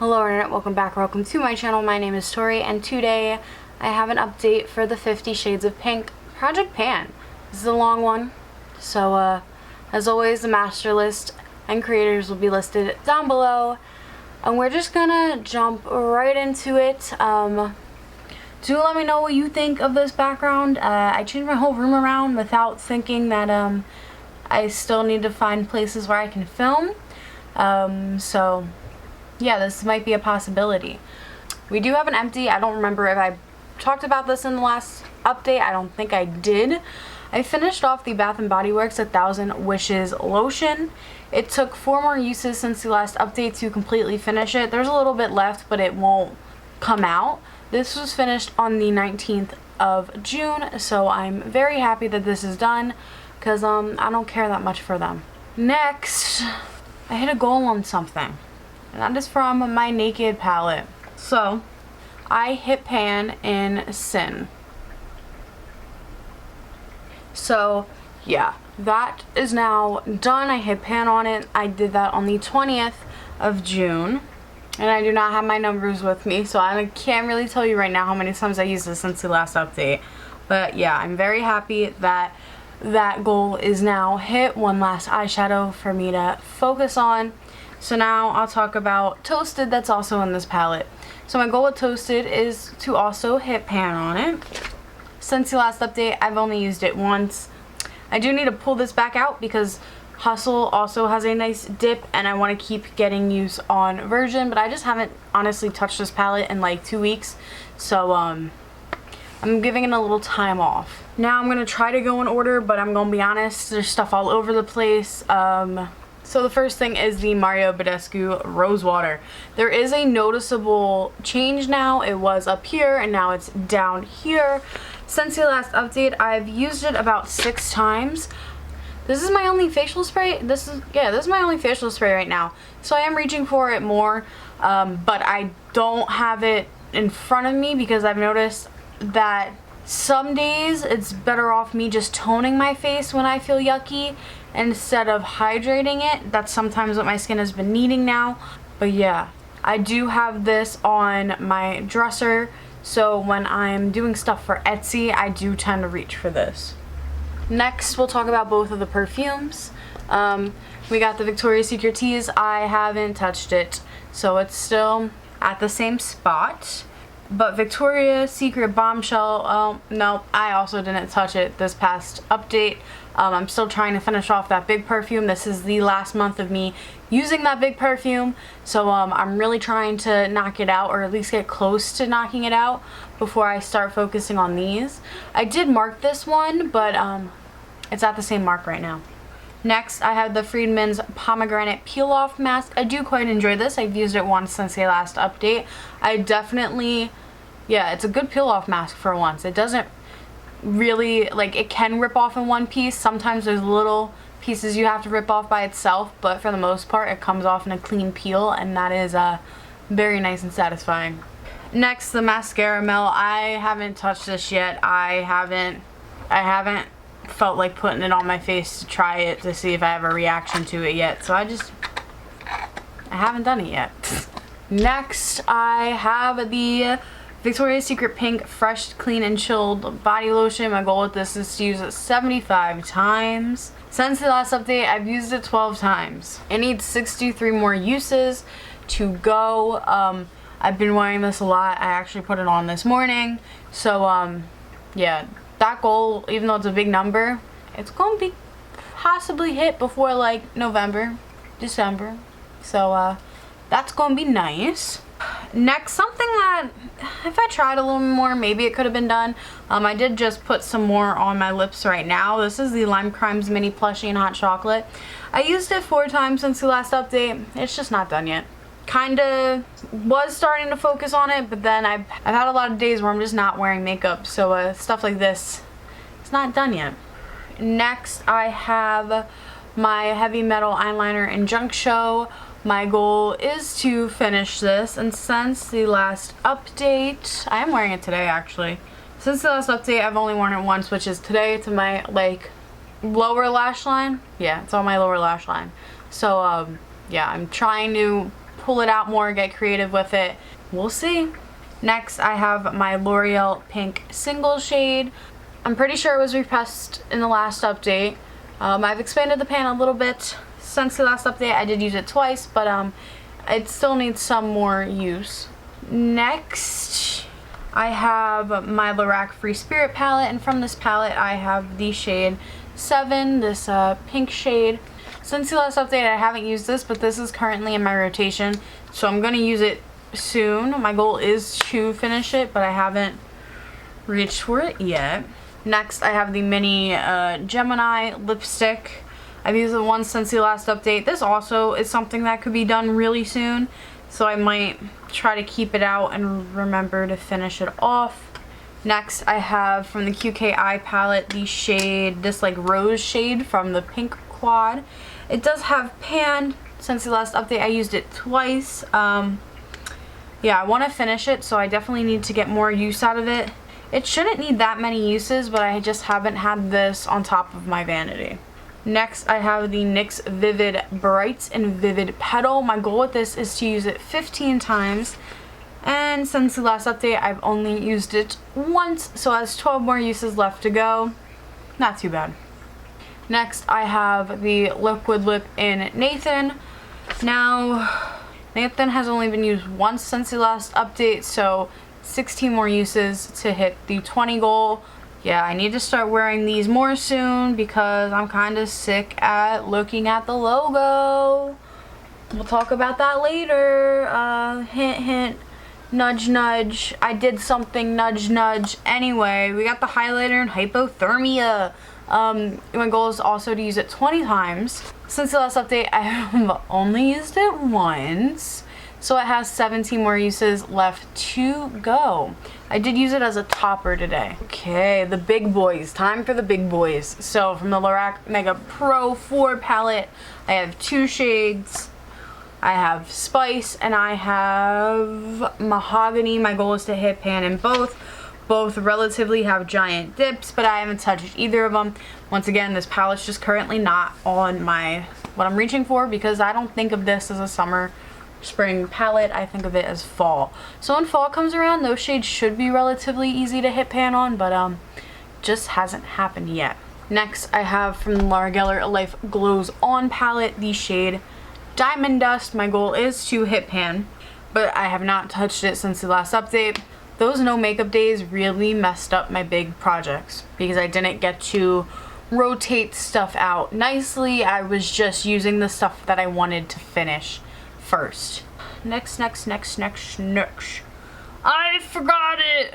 Hello Internet, welcome back, welcome to my channel. My name is Tori, and today I have an update for the 50 Shades of Pink Project Pan. This is a long one, so as always the master list and creators will be listed down below, and we're just gonna jump right into it. Do let me know what you think of this background. I changed my whole room around without thinking that I still need to find places where I can film, so yeah, this might be a possibility. We do have an empty. I don't remember if I talked about this in the last update. I don't think I did. I finished off the Bath & Body Works 1000 Wishes lotion. It took 4 more uses since the last update to completely finish it. There's a little bit left, but it won't come out. This was finished on the 19th of June, so I'm very happy that this is done because I don't care that much for them. Next, I hit a goal on something, and that is from my Naked palette. So I hit pan in Sin. So yeah, that is now done. I hit pan on it. I did that on the 20th of June, and I do not have my numbers with me, so I can't really tell you right now how many times I used this since the last update. But yeah, I'm very happy that that goal is now hit. One last eyeshadow for me to focus on. So now I'll talk about Toasted, that's also in this palette. So my goal with Toasted is to also hit pan on it. Since the last update, I've only used it once. I do need to pull this back out because Hustle also has a nice dip, and I want to keep getting use on Virgin, but I just haven't honestly touched this palette in like 2 weeks. So I'm giving it a little time off. Now I'm going to try to go in order, but I'm going to be honest, there's stuff all over the place. So the first thing is the Mario Badescu Rose Water. There is a noticeable change now. It was up here and now it's down here. Since the last update, I've used it about 6 times. This is my only facial spray. This is my only facial spray right now. So I am reaching for it more, but I don't have it in front of me because I've noticed that some days it's better off me just toning my face when I feel yucky instead of hydrating it. That's sometimes what my skin has been needing now. But yeah, I do have this on my dresser, so when I'm doing stuff for Etsy, I do tend to reach for this. Next, we'll talk about both of the perfumes. We got the Victoria's Secret Tease. I haven't touched it, so it's still at the same spot. But Victoria's Secret Bombshell, no, I also didn't touch it this past update. I'm still trying to finish off that big perfume. This is the last month of me using that big perfume, so I'm really trying to knock it out, or at least get close to knocking it out before I start focusing on these. I did mark this one, but it's at the same mark right now. Next, I have the Friedman's Pomegranate Peel Off Mask. I do quite enjoy this. I've used it once since the last update. I definitely, yeah, it's a good peel off mask for once. It doesn't really, like, it can rip off in one piece. Sometimes there's little pieces you have to rip off by itself, but for the most part it comes off in a clean peel, and that is very nice and satisfying. Next, the Mascara Mel. I haven't touched this yet. I haven't felt like putting it on my face to try it to see if I have a reaction to it yet, so I haven't done it yet. Next, I have the Victoria's Secret Pink Fresh, Clean and Chilled Body Lotion. My goal with this is to use it 75 times. Since the last update, I've used it 12 times. It needs 63 more uses to go. I've been wearing this a lot. I actually put it on this morning. So, yeah, that goal, even though it's a big number, it's going to be possibly hit before like November, December. So, that's going to be nice. Next, something that if I tried a little more, maybe it could have been done. I did just put some more on my lips right now. This is the Lime Crimes Mini Plushie in Hot Chocolate. I used it 4 times since the last update. It's just not done yet. Kinda was starting to focus on it, but then I've had a lot of days where I'm just not wearing makeup, so stuff like this, it's not done yet. Next, I have my Heavy Metal Eyeliner in Junk Show. My goal is to finish this, and since the last update, I am wearing it today actually. Since the last update, I've only worn it once, which is today, to my like lower lash line. Yeah, it's on my lower lash line. So yeah, I'm trying to pull it out more, get creative with it. We'll see. Next, I have my L'Oreal Pink Single Shade. I'm pretty sure it was repressed in the last update. I've expanded the pan a little bit since the last update. I did use it twice, but it still needs some more use. Next, I have my Lorac Free Spirit palette, and from this palette I have the shade 7, this pink shade. Since the last update I haven't used this, but this is currently in my rotation, so I'm going to use it soon. My goal is to finish it, but I haven't reached for it yet. Next, I have the mini Gemini lipstick. I've used it once since the last update. This also is something that could be done really soon, so I might try to keep it out and remember to finish it off. Next, I have from the QKI palette the shade, this like rose shade from the pink quad. It does have pan. Since the last update I used it twice. Yeah, I want to finish it, so I definitely need to get more use out of it. It shouldn't need that many uses, but I just haven't had this on top of my vanity. Next, I have the NYX Vivid Brights and Vivid Petal. My goal with this is to use it 15 times. And since the last update, I've only used it once, so it has 12 more uses left to go. Not too bad. Next, I have the Liquid Lip in Nathan. Now, Nathan has only been used once since the last update, so 16 more uses to hit the 20 goal. Yeah, I need to start wearing these more soon because I'm kind of sick at looking at the logo. We'll talk about that later. Hint, hint, nudge, nudge. I did something, nudge, nudge. Anyway, we got the highlighter in Hypothermia. My goal is also to use it 20 times. Since the last update, I have only used it once. So it has 17 more uses left to go. I did use it as a topper today. Okay, the big boys. Time for the big boys. So from the Lorac Mega Pro 4 palette, I have 2 shades. I have Spice and I have Mahogany. My goal is to hit pan in both. Both relatively have giant dips, but I haven't touched either of them. Once again, this palette's just currently not on what I'm reaching for because I don't think of this as a summer spring palette. I think of it as fall. So when fall comes around, those shades should be relatively easy to hit pan on, but just hasn't happened yet. Next, I have from the Laura Geller Life Glows On palette the shade Diamond Dust. My goal is to hit pan, but I have not touched it since the last update. Those no makeup days really messed up my big projects because I didn't get to rotate stuff out nicely. I was just using the stuff that I wanted to finish first. Next. I forgot it,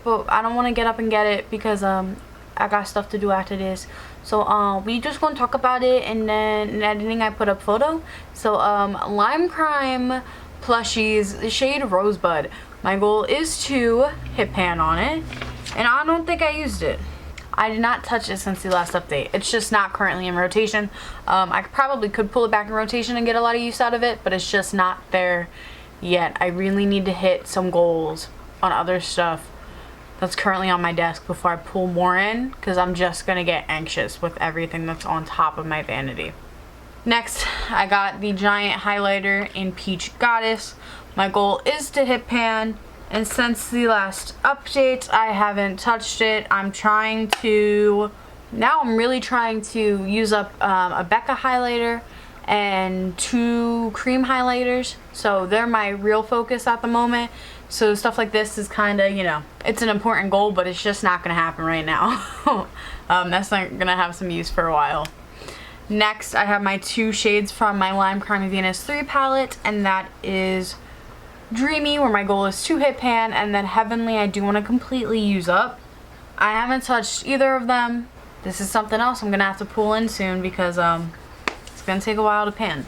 but I don't want to get up and get it because I got stuff to do after this. So we just gonna talk about it, and then in editing I put up photo. So Lime Crime Plushies, the shade Rosebud. My goal is to hit pan on it, and I don't think I used it. I did not touch it since the last update. It's just not currently in rotation. I probably could pull it back in rotation and get a lot of use out of it, but it's just not there yet. I really need to hit some goals on other stuff that's currently on my desk before I pull more in, because I'm just gonna get anxious with everything that's on top of my vanity. Next, I got the giant highlighter in Peach Goddess. My goal is to hit pan, and since the last update, I haven't touched it. I'm really trying to use up a Becca highlighter and 2 cream highlighters. So they're my real focus at the moment. So stuff like this is kind of, it's an important goal, but it's just not going to happen right now. That's not going to have some use for a while. Next, I have my 2 shades from my Lime Crime Venus 3 palette, and that is Dreamy, where my goal is to hit pan, and then Heavenly I do want to completely use up. I haven't touched either of them. This is something else I'm going to have to pull in soon because it's going to take a while to pan.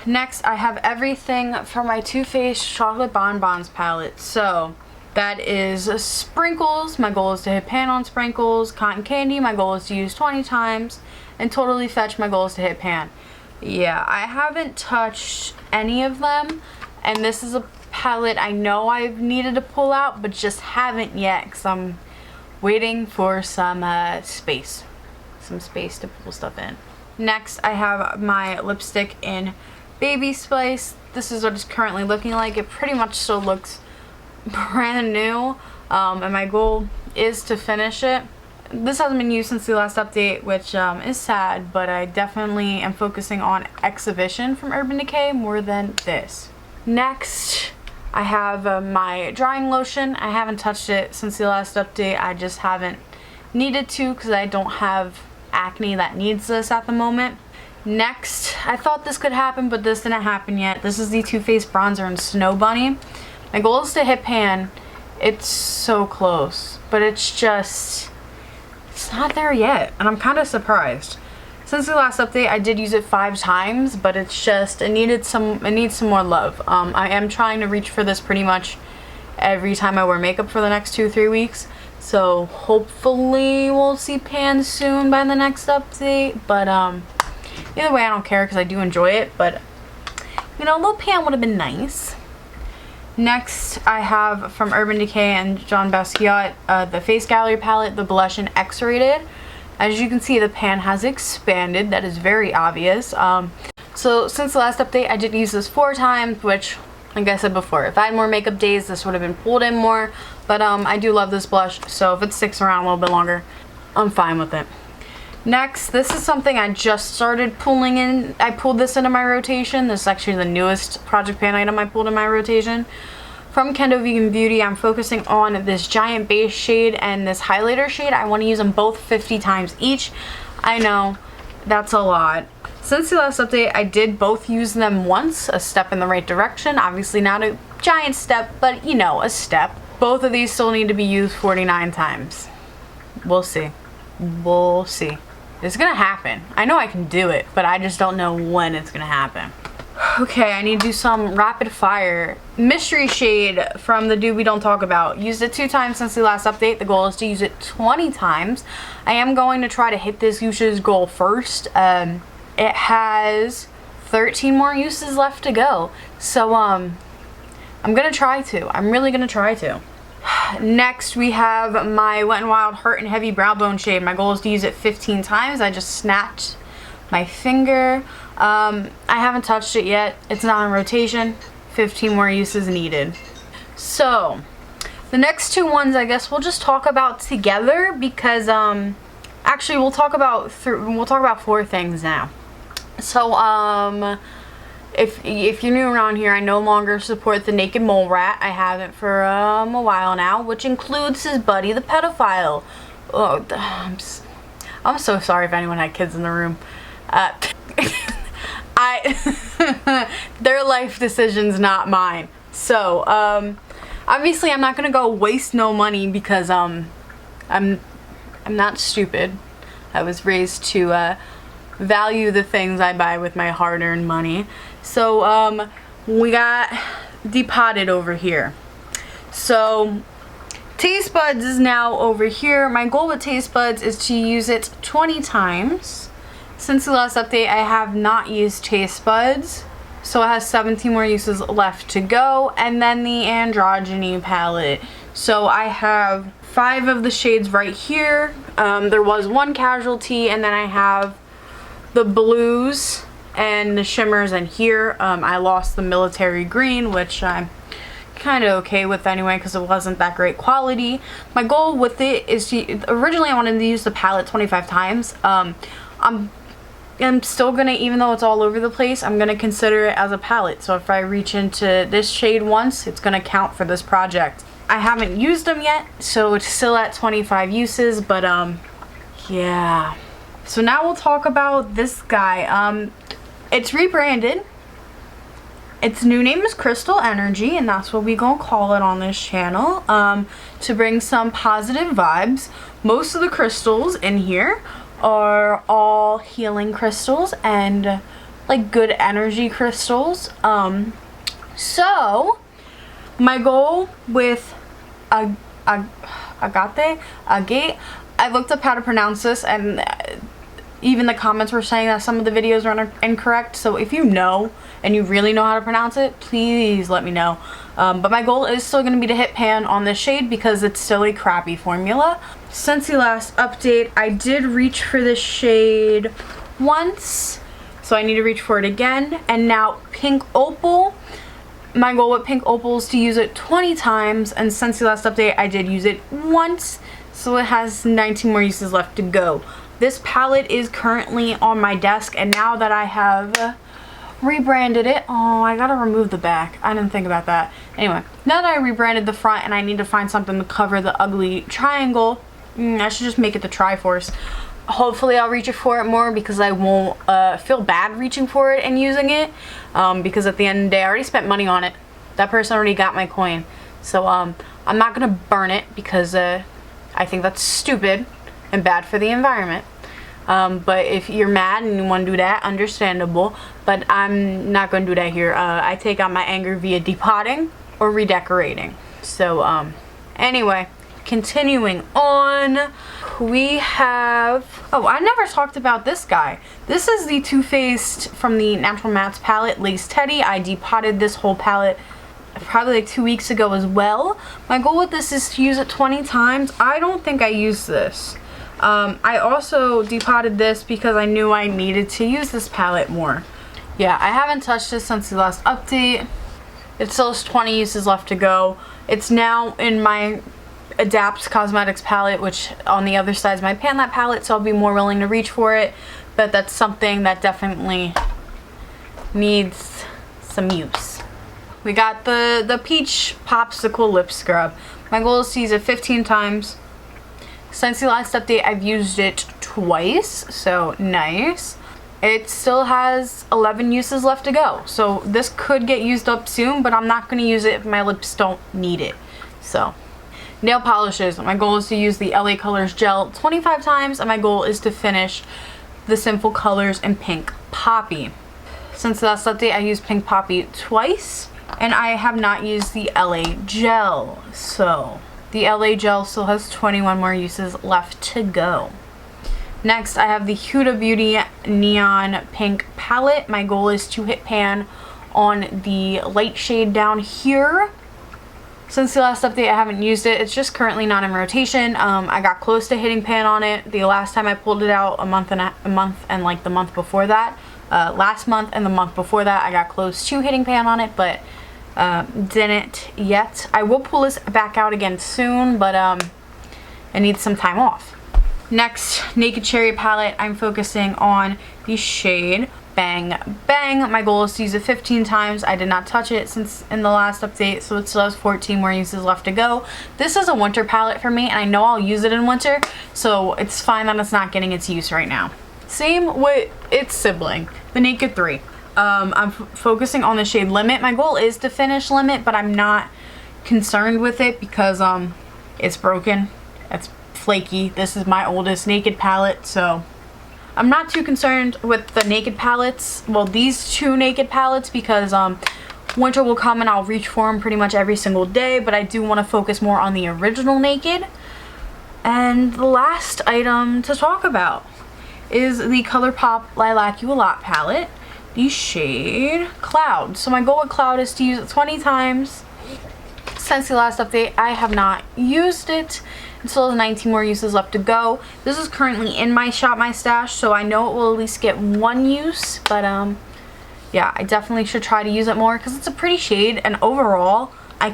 Next, I have everything from my Too Faced Chocolate Bonbons palette. So that is Sprinkles. My goal is to hit pan on Sprinkles. Cotton Candy. My goal is to use 20 times. And Totally Fetch. My goal is to hit pan. Yeah, I haven't touched any of them. And this is a palette I know I've needed to pull out, but just haven't yet because I'm waiting for some space to pull stuff in. Next, I have my lipstick in Baby Spice. This is what it's currently looking like. It pretty much still looks brand new, and my goal is to finish it. This hasn't been used since the last update, which is sad, but I definitely am focusing on Exhibition from Urban Decay more than this. Next, I have my drying lotion. I haven't touched it since the last update. I just haven't needed to because I don't have acne that needs this at the moment. Next, I thought this could happen, but this didn't happen yet. This is the Too Faced bronzer in Snow Bunny. My goal is to hit pan. It's so close, but it's not there yet, and I'm kind of surprised. Since the last update, I did use it 5 times, but it's just, it needs some more love. I am trying to reach for this pretty much every time I wear makeup for the next 2-3 weeks. So hopefully we'll see pan soon by the next update. But either way, I don't care because I do enjoy it. But you know, a little pan would have been nice. Next, I have from Urban Decay and John Basquiat the Face Gallery palette, the Blush in X-Rated. As you can see, the pan has expanded. That is very obvious. So since the last update, I did use this 4 times, which, like I said before, if I had more makeup days, this would have been pulled in more. But I do love this blush, so if it sticks around a little bit longer, I'm fine with it. Next, this is something I just started pulling in. I pulled this into my rotation. This is actually the newest project pan item I pulled in my rotation. From Kendo Vegan Beauty, I'm focusing on this giant base shade and this highlighter shade. I want to use them both 50 times each. I know, that's a lot. Since the last update, I did both use them once, a step in the right direction. Obviously not a giant step, but you know, a step. Both of these still need to be used 49 times. We'll see. We'll see. It's gonna happen. I know I can do it, but I just don't know when it's gonna happen. Okay, I need to do some rapid fire. Mystery shade from the Dude We Don't Talk About. Used it 2 times since the last update. The goal is to use it 20 times. I am going to try to hit this usage goal first. It has 13 more uses left to go. So, I'm gonna try to. I'm really gonna try to. Next, we have my Wet n Wild Heart and Heavy Brow Bone shade. My goal is to use it 15 times. I just snapped my finger. I haven't touched it yet. It's not in rotation. 15 more uses needed. So, the next 2 ones I guess we'll just talk about together because actually we'll talk about 4 things now. So, if you're new around here, I no longer support the Naked Mole Rat. I haven't for a while now, which includes his buddy, the pedophile. Oh, I'm so sorry if anyone had kids in the room. Their life decisions, not mine. So, obviously I'm not gonna go waste no money because I'm not stupid. I was raised to value the things I buy with my hard-earned money. So we got Depotted over here. So Taste Buds is now over here. My goal with Taste Buds is to use it 20 times. Since the last update, I have not used Taste Buds, so it has 17 more uses left to go. And then the Androgyny palette. So I have 5 of the shades right here. There was 1 casualty, and then I have the blues and the shimmers in here. I lost the military green, which I'm kind of okay with anyway because it wasn't that great quality. My goal with it is to, originally I wanted to use the palette 25 times. I'm still gonna, even though it's all over the place, I'm gonna consider it as a palette. So if I reach into this shade once, it's gonna count for this project. I haven't used them yet, so it's still at 25 uses, but yeah. So now we'll talk about this guy. It's rebranded. Its new name is Crystal Energy, and that's what we gonna call it on this channel, to bring some positive vibes. Most of the crystals in here are all healing crystals and like good energy crystals. So my goal with Agate, I looked up how to pronounce this, and even the comments were saying that some of the videos are incorrect. So if you know and you really know how to pronounce it, please let me know. But my goal is still going to be to hit pan on this shade because it's still a crappy formula. Since the last update, I did reach for this shade once. so I need to reach for it again. And now Pink Opal. My goal with Pink Opal is to use it 20 times, and since the last update I did use it once, so it has 19 more uses left to go. This palette is currently on my desk, and now that I have rebranded it, oh, I gotta remove the back, I didn't think about that. Anyway, now that I rebranded the front and I need to find something to cover the ugly triangle, I should just make it the Triforce. Hopefully I'll reach for it more because I won't feel bad reaching for it and using it, because at the end of the day I already spent money on it. That person already got my coin, so I'm not gonna burn it because I think that's stupid and bad for the environment. But if you're mad and you want to do that, understandable, but I'm not going to do that here. I take out my anger via depotting or redecorating. So anyway, continuing on, we have, oh, I never talked about this guy. This is the Too Faced from the Natural Mattes palette, Lace Teddy. I depotted this whole palette probably like 2 weeks ago as well. My goal with this is to use it 20 times. I don't think I used this. I also depotted this because I knew I needed to use this palette more. Yeah, I haven't touched this since the last update. It still has 20 uses left to go. It's now in my Adapt Cosmetics palette, which on the other side is my Pan That palette, so I'll be more willing to reach for it. But that's something that definitely needs some use. We got the Peach Popsicle Lip Scrub. My goal is to use it 15 times. Since the last update, I've used it twice, so nice. It still has 11 uses left to go, so this could get used up soon, but I'm not going to use it if my lips don't need it. So, nail polishes. My goal is to use the LA Colors gel 25 times, and my goal is to finish the Sinful Colors in Pink Poppy. Since the last update, I used Pink Poppy twice, and I have not used the LA gel, so the LA gel still has 21 more uses left to go. Next, I have the Huda Beauty Neon Pink palette. My goal is to hit pan on the light shade down here. Since the last update, I haven't used it. It's just currently not in rotation. I got close to hitting pan on it. The last time I pulled it out, a month and like the month before that. Last month and the month before that, I got close to hitting pan on it, but didn't yet. I will pull this back out again soon, but I need some time off. Next, Naked Cherry palette. I'm focusing on the shade Bang Bang. My goal is to use it 15 times. I did not touch it since in the last update, so it still has 14 more uses left to go. This is a winter palette for me, and I know I'll use it in winter, so it's fine that it's not getting its use right now. Same with its sibling, the Naked 3. I'm focusing on the shade Limit. My goal is to finish Limit, but I'm not concerned with it because it's broken. It's flaky. This is my oldest Naked palette, so I'm not too concerned with the Naked palettes. Well, these two Naked palettes, because winter will come and I'll reach for them pretty much every single day, but I do want to focus more on the original Naked. And the last item to talk about is the Colourpop Lilac You A Lot palette. The shade Cloud. So my goal with Cloud is to use it 20 times. Since the last update, I have not used it. It still has 19 more uses left to go. This is currently in my Shop My Stash, so I know it will at least get one use. But yeah, I definitely should try to use it more because it's a pretty shade. And overall, I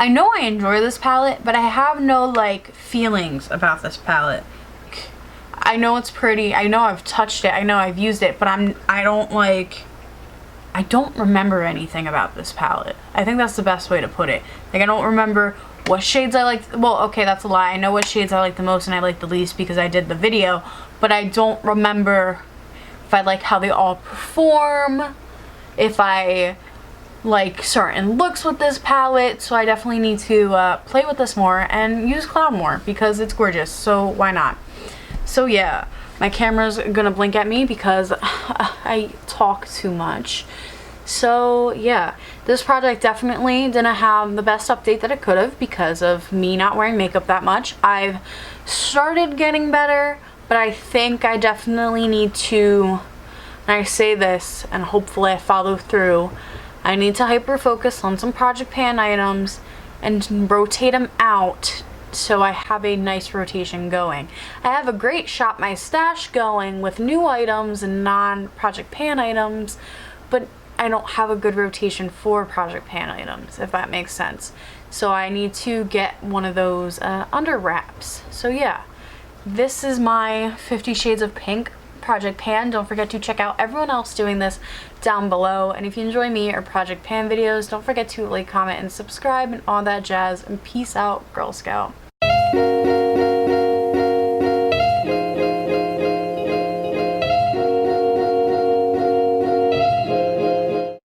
know I enjoy this palette, but I have no like feelings about this palette. I know it's pretty, I know I've touched it, I know I've used it, but I don't remember anything about this palette. I think that's the best way to put it. Like, I don't remember what shades I like. Well, okay, that's a lie. I know what shades I like the most and I like the least because I did the video, but I don't remember if I like how they all perform, if I like certain looks with this palette, so I definitely need to play with this more and use Cloud more because it's gorgeous, so why not? So yeah, my camera's gonna blink at me because I talk too much. So yeah, this project definitely didn't have the best update that it could have because of me not wearing makeup that much. I've started getting better, but I think I definitely need to, and I say this and hopefully I follow through, I need to hyper focus on some Project Pan items and rotate them out so I have a nice rotation going. I have a great Shop My Stash going with new items and non-Project Pan items, but I don't have a good rotation for Project Pan items, if that makes sense. So I need to get one of those under wraps. So yeah, this is my 50 Shades of Pink Project Pan. Don't forget to check out everyone else doing this down below. And if you enjoy me or Project Pan videos, don't forget to like, comment, and subscribe and all that jazz. And peace out, Girl Scout.